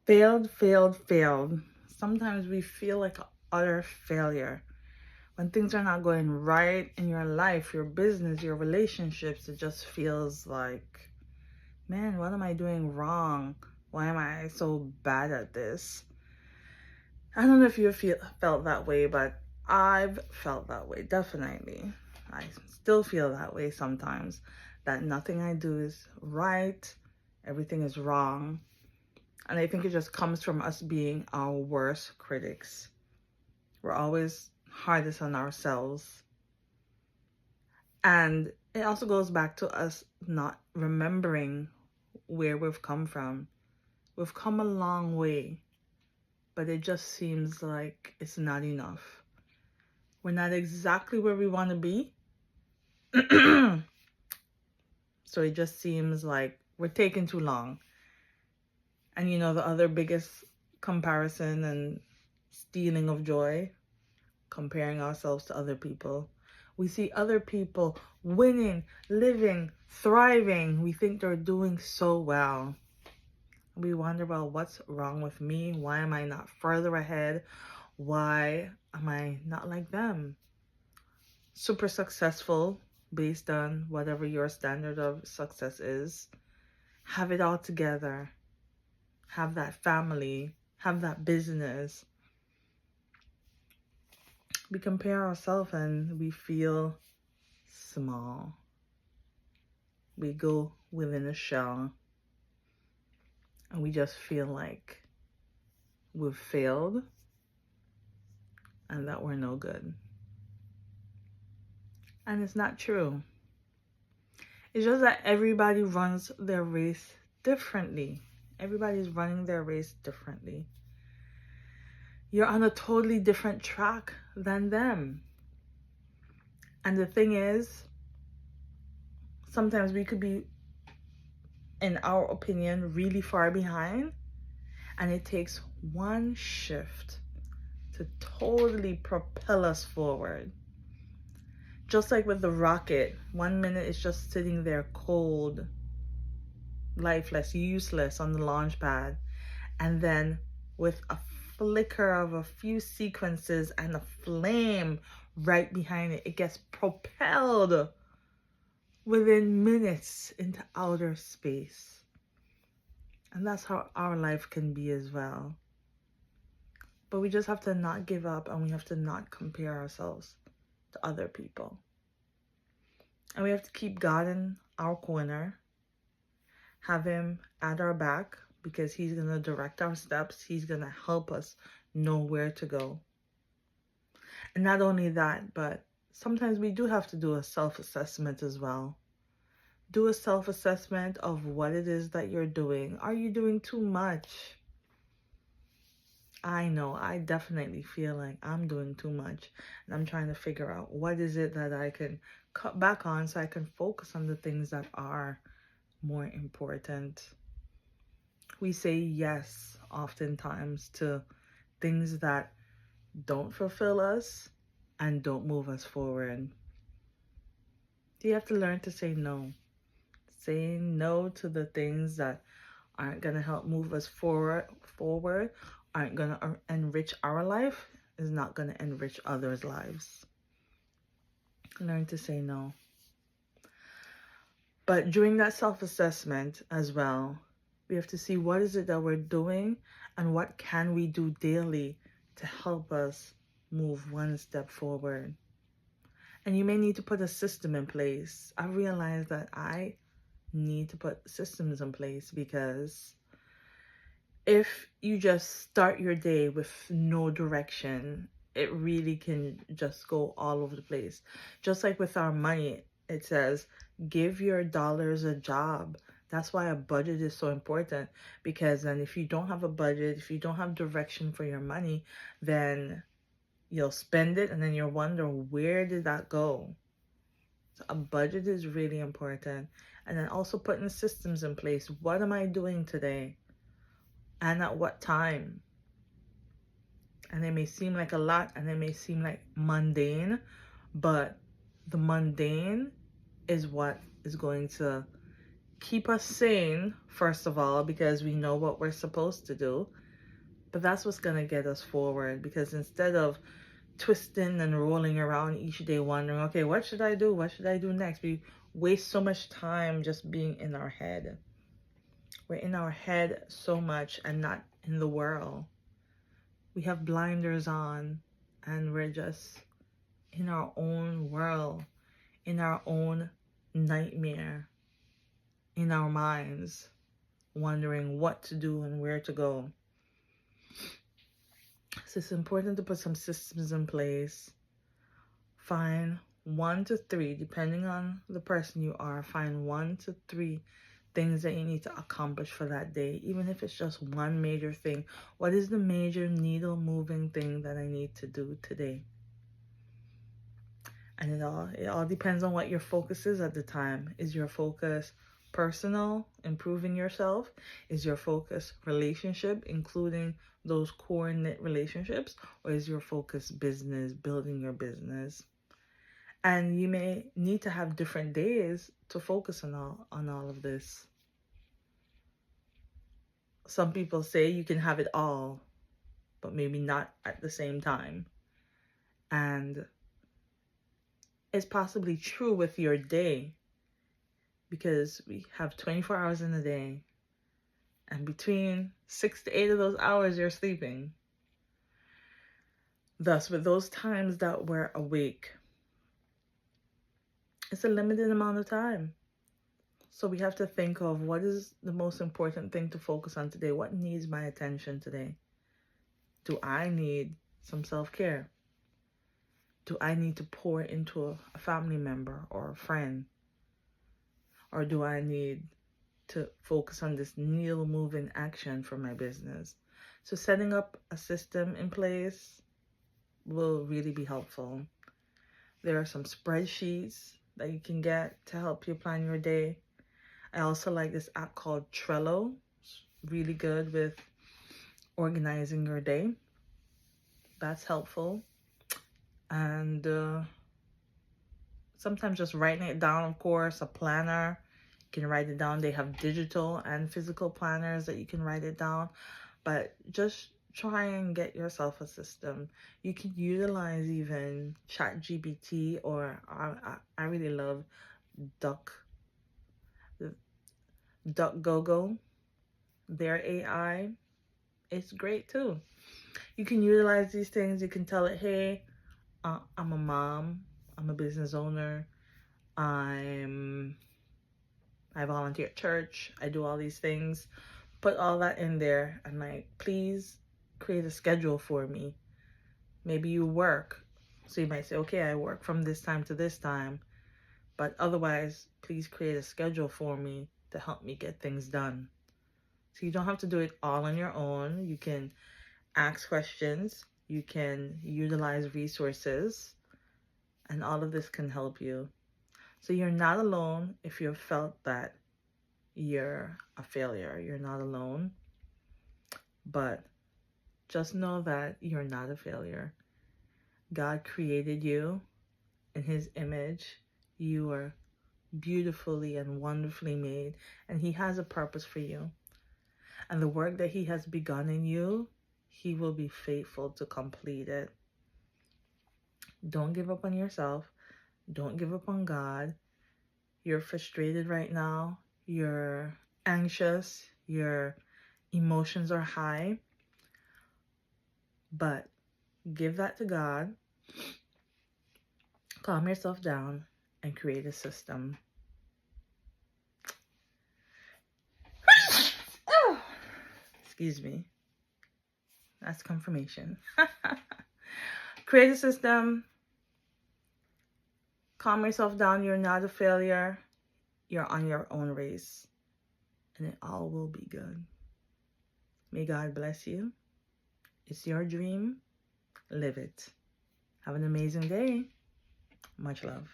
Failed. Sometimes we feel like an utter failure. When things are not going right in your life, your business, your relationships, it just feels like, man, what am I doing wrong? Why am I so bad at this? I don't know if you felt that way, but I've felt that way, definitely. I still feel that way sometimes, that nothing I do is right, everything is wrong. And I think it just comes from us being our worst critics. We're always hardest on ourselves. And it also goes back to us not remembering where we've come from. We've come a long way, but it just seems like it's not enough. We're not exactly where we want to be. So it just seems like we're taking too long. And the other biggest comparison and stealing of joy, comparing ourselves to other people. We see other people winning, living, thriving. We think they're doing so well. We wonder, well, what's wrong with me? Why am I not further ahead? Why am I not like them? Super successful based on whatever your standard of success is. Have it all together. Have that family. Have that business. We compare ourselves and we feel small. We go within a shell and we just feel like we've failed and that we're no good. And it's not true. It's just that everybody runs their race differently. Everybody's running their race differently. You're on a totally different track than them. And the thing is, sometimes we could be, in our opinion, really far behind. And it takes one shift to totally propel us forward. Just like with the rocket, 1 minute it's just sitting there cold, lifeless, useless on the launch pad. And then with a flicker of a few sequences and a flame right behind it, it gets propelled within minutes into outer space. And that's how our life can be as well. But we just have to not give up, and we have to not compare ourselves to other people. And we have to keep God in our corner, have Him at our back, because He's going to direct our steps. He's going to help us know where to go. And not only that, but sometimes we do have to do a self-assessment as well. Do a self-assessment of what it is that you're doing. Are you doing too much? I know, I definitely feel like I'm doing too much. And I'm trying to figure out what is it that I can cut back on so I can focus on the things that are more important. We say yes oftentimes to things that don't fulfill us and don't move us forward. You have to learn to say no. Say no to the things that aren't going to help move us forward, aren't going to enrich our life, is not going to enrich others' lives. Learn to say no. But during that self-assessment as well, we have to see what is it that we're doing and what can we do daily to help us move one step forward. And you may need to put a system in place. I realize that I need to put systems in place, because if you just start your day with no direction, it really can just go all over the place. Just like with our money, it says, give your dollars a job. That's why a budget is so important, because then if you don't have a budget, if you don't have direction for your money, then you'll spend it and then you'll wonder, where did that go? So a budget is really important. And then also putting systems in place. What am I doing today? And at what time? And it may seem like a lot, and it may seem like mundane, but the mundane is what is going to keep us sane, first of all, because we know what we're supposed to do. But that's what's going to get us forward, because instead of twisting and rolling around each day wondering, okay, what should I do? What should I do next? We waste so much time just being in our head. We're in our head so much and not in the world. We have blinders on and we're just in our own world, in our own nightmare, in our minds, wondering what to do and where to go. So it's important to put some systems in place. Find 1 to 3, depending on the person you are, find 1 to 3 things that you need to accomplish for that day, even if it's just one major thing. What is the major needle moving thing that I need to do today? And it all depends on what your focus is at the time. Is your focus personal, improving yourself? Is your focus relationship, including those core knit relationships? Or is your focus business, building your business? And you may need to have different days to focus on all of this. Some people say you can have it all, but maybe not at the same time. And it's possibly true with your day, because we have 24 hours in a day, and between 6 to 8 of those hours you're sleeping. Thus, with those times that we're awake, it's a limited amount of time. So we have to think of what is the most important thing to focus on today. What needs my attention today? Do I need some self-care? Do I need to pour into a family member or a friend? Or do I need to focus on this needle moving action for my business? So setting up a system in place will really be helpful. There are some spreadsheets that you can get to help you plan your day. I also like this app called Trello. It's really good with organizing your day. That's helpful. And sometimes just writing it down, of course, a planner. You can write it down. They have digital and physical planners that you can write it down. But just try and get yourself a system. You can utilize even ChatGPT, or I really love DuckGoGo. Their AI, it's great too. You can utilize these things. You can tell it, hey, I'm a mom, I'm a business owner, I volunteer at church, I do all these things. Put all that in there and like, please create a schedule for me. Maybe you work, so you might say, okay, I work from this time to this time, but otherwise, please create a schedule for me to help me get things done. So you don't have to do it all on your own. You can ask questions, you can utilize resources, and all of this can help you. So you're not alone if you've felt that you're a failure. You're not alone. But just know that you're not a failure. God created you in His image. You are beautifully and wonderfully made, and He has a purpose for you. And the work that He has begun in you, He will be faithful to complete it. Don't give up on yourself. Don't give up on God. You're frustrated right now. You're anxious. Your emotions are high. But give that to God. Calm yourself down and create a system. Oh, excuse me. That's confirmation. Create a system. Calm yourself down. You're not a failure. You're on your own race. And it all will be good. May God bless you. It's your dream. Live it. Have an amazing day. Much love.